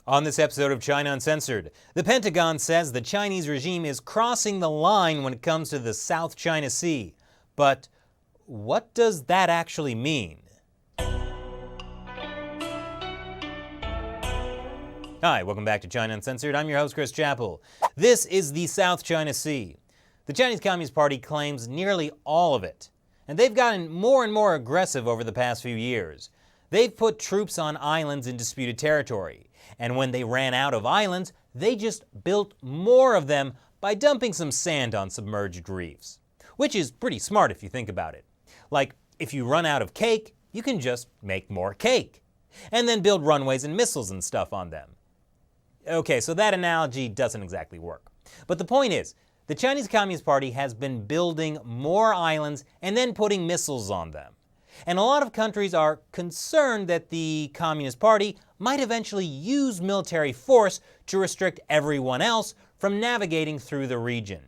On this episode of China Uncensored, the Pentagon says the Chinese regime is crossing the line when it comes to the South China Sea. But what does that actually mean? Hi, welcome back to China Uncensored. I'm your host, Chris Chappell. This is the South China Sea. The Chinese Communist Party claims nearly all of it, and they've gotten more and more aggressive over the past few years. They've put troops on islands in disputed territory, and when they ran out of islands, they just built more of them by dumping some sand on submerged reefs. Which is pretty smart if you think about it. Like, if you run out of cake, you can just make more cake, and then build runways and missiles and stuff on them. Okay, so that analogy doesn't exactly work. But the point is, the Chinese Communist Party has been building more islands and then putting missiles on them. And a lot of countries are concerned that the Communist Party might eventually use military force to restrict everyone else from navigating through the region.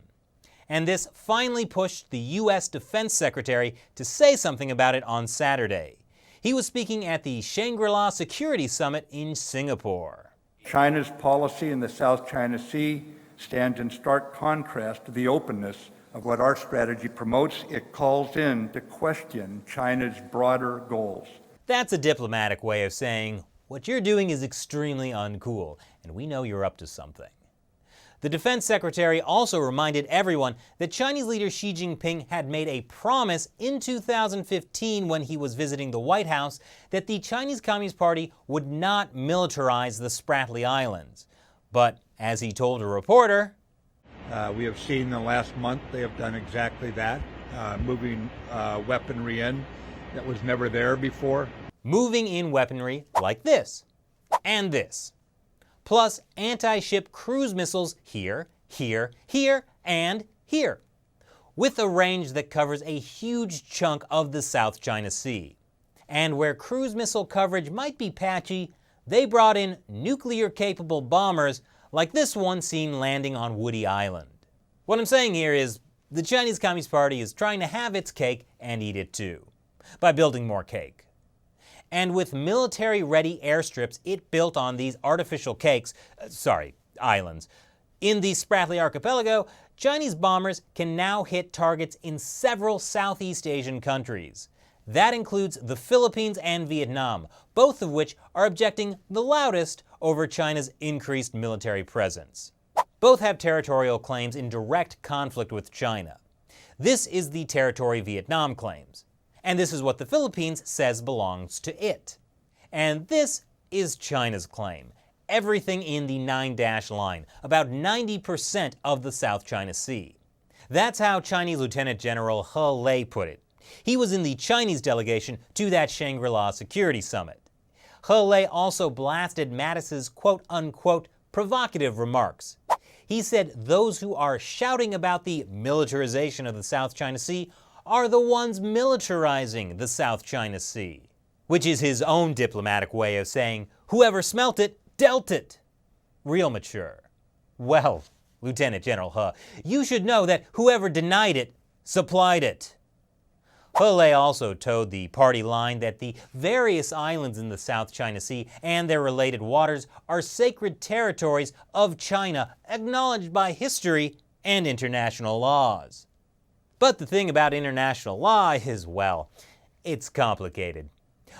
And this finally pushed the U.S. Defense Secretary to say something about it on Saturday. He was speaking at the Shangri-La Security Summit in Singapore. China's policy in the South China Sea stands in stark contrast to the openness of what our strategy promotes. It calls into question China's broader goals. That's a diplomatic way of saying, what you're doing is extremely uncool, and we know you're up to something. The defense secretary also reminded everyone that Chinese leader Xi Jinping had made a promise in 2015 when he was visiting the White House that the Chinese Communist Party would not militarize the Spratly Islands. But as he told a reporter, we have seen in the last month they have done exactly that, moving weaponry in that was never there before. Moving in weaponry like this, and this. Plus anti-ship cruise missiles here, here, here, and here. With a range that covers a huge chunk of the South China Sea. And where cruise missile coverage might be patchy, they brought in nuclear-capable bombers like this one seen landing on Woody Island. What I'm saying here is, the Chinese Communist Party is trying to have its cake and eat it too, by building more cake. And with military-ready airstrips it built on these artificial islands. In the Spratly Archipelago, Chinese bombers can now hit targets in several Southeast Asian countries. That includes the Philippines and Vietnam, both of which are objecting the loudest over China's increased military presence. Both have territorial claims in direct conflict with China. This is the territory Vietnam claims. And this is what the Philippines says belongs to it. And this is China's claim. Everything in the 9-dash line, about 90% of the South China Sea. That's how Chinese Lieutenant General He Lei put it. He was in the Chinese delegation to that Shangri-La Security Summit. He Lei also blasted Mattis's quote-unquote provocative remarks. He said those who are shouting about the militarization of the South China Sea are the ones militarizing the South China Sea. Which is his own diplomatic way of saying, whoever smelt it, dealt it. Real mature. Well, Lieutenant General He, you should know that whoever denied it, supplied it. He Lei also toed the party line that the various islands in the South China Sea and their related waters are sacred territories of China, acknowledged by history and international laws. But the thing about international law is, well, it's complicated.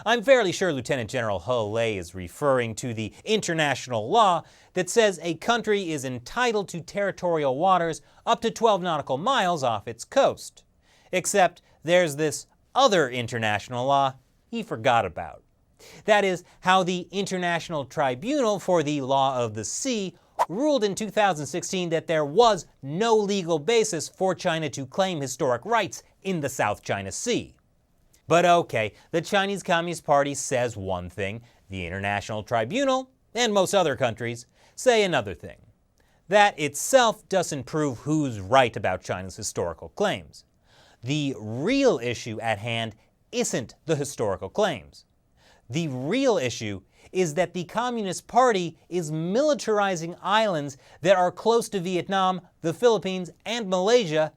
I'm fairly sure Lieutenant General He Lei is referring to the international law that says a country is entitled to territorial waters up to 12 nautical miles off its coast. Except there's this other international law he forgot about. That is how the International Tribunal for the Law of the Sea ruled in 2016 that there was no legal basis for China to claim historic rights in the South China Sea. But okay, the Chinese Communist Party says one thing, the International Tribunal, and most other countries, say another thing. That itself doesn't prove who's right about China's historical claims. The real issue at hand isn't the historical claims. The real issue is that the Communist Party is militarizing islands that are close to Vietnam, the Philippines, and Malaysia,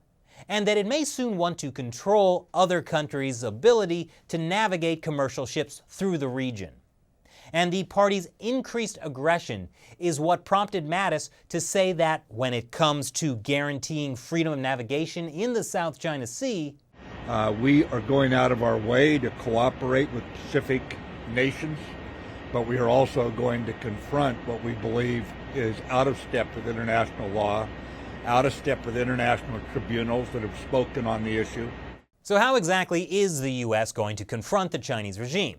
and that it may soon want to control other countries' ability to navigate commercial ships through the region. And the party's increased aggression is what prompted Mattis to say that when it comes to guaranteeing freedom of navigation in the South China Sea, we are going out of our way to cooperate with Pacific nations, but we are also going to confront what we believe is out of step with international law, out of step with international tribunals that have spoken on the issue. So how exactly is the U.S. going to confront the Chinese regime?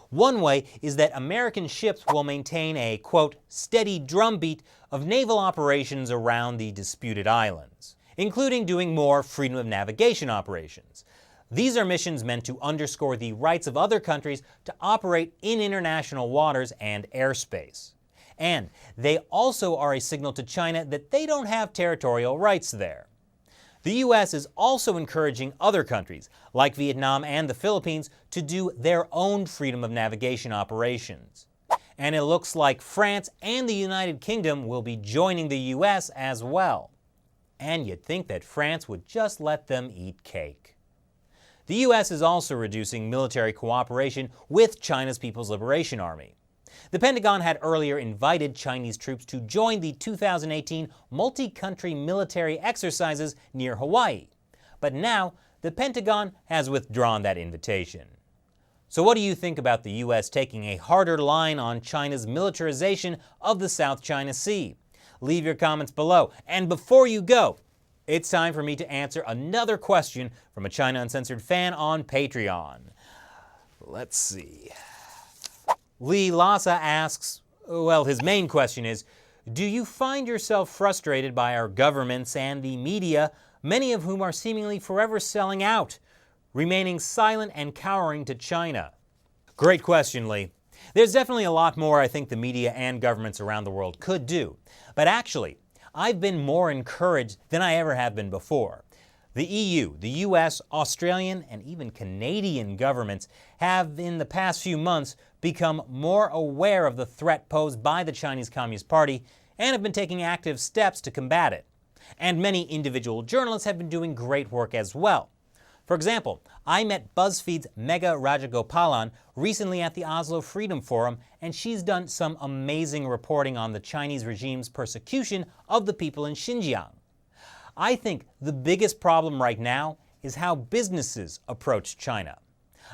One way is that American ships will maintain a, quote, steady drumbeat of naval operations around the disputed islands, including doing more freedom of navigation operations. These are missions meant to underscore the rights of other countries to operate in international waters and airspace. And they also are a signal to China that they don't have territorial rights there. The U.S. is also encouraging other countries, like Vietnam and the Philippines, to do their own freedom of navigation operations. And it looks like France and the United Kingdom will be joining the U.S. as well. And you'd think that France would just let them eat cake. The U.S. is also reducing military cooperation with China's People's Liberation Army. The Pentagon had earlier invited Chinese troops to join the 2018 multi-country military exercises near Hawaii. But now, the Pentagon has withdrawn that invitation. So what do you think about the U.S. taking a harder line on China's militarization of the South China Sea? Leave your comments below. And before you go, it's time for me to answer another question from a China Uncensored fan on Patreon. Let's see. Lee Lhasa asks, well, his main question is, do you find yourself frustrated by our governments and the media, many of whom are seemingly forever selling out, remaining silent and cowering to China? Great question, Lee. There's definitely a lot more I think the media and governments around the world could do. But actually, I've been more encouraged than I ever have been before. The EU, the US, Australian, and even Canadian governments have, in the past few months, become more aware of the threat posed by the Chinese Communist Party and have been taking active steps to combat it. And many individual journalists have been doing great work as well. For example, I met BuzzFeed's Megha Rajagopalan recently at the Oslo Freedom Forum, and she's done some amazing reporting on the Chinese regime's persecution of the people in Xinjiang. I think the biggest problem right now is how businesses approach China.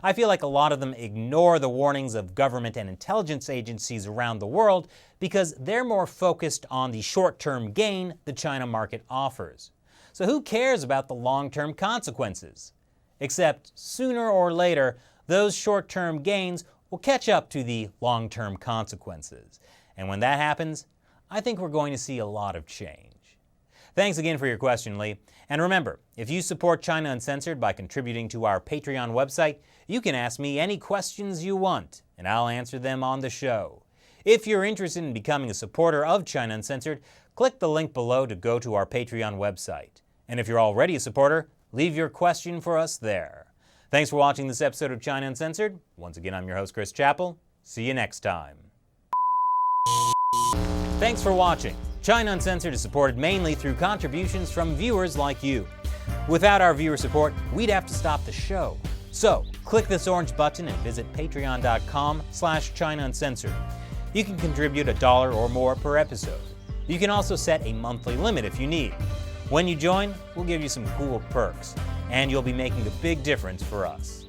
I feel like a lot of them ignore the warnings of government and intelligence agencies around the world because they're more focused on the short-term gain the China market offers. So who cares about the long-term consequences? Except sooner or later, those short-term gains will catch up to the long-term consequences. And when that happens, I think we're going to see a lot of change. Thanks again for your question, Lee. And remember, if you support China Uncensored by contributing to our Patreon website, you can ask me any questions you want, and I'll answer them on the show. If you're interested in becoming a supporter of China Uncensored, click the link below to go to our Patreon website. And if you're already a supporter, leave your question for us there. Thanks for watching this episode of China Uncensored. Once again, I'm your host, Chris Chappell. See you next time. Thanks for watching. China Uncensored is supported mainly through contributions from viewers like you. Without our viewer support, we'd have to stop the show. So, click this orange button and visit patreon.com/China Uncensored. You can contribute $1 or more per episode. You can also set a monthly limit if you need. When you join, we'll give you some cool perks, and you'll be making a big difference for us.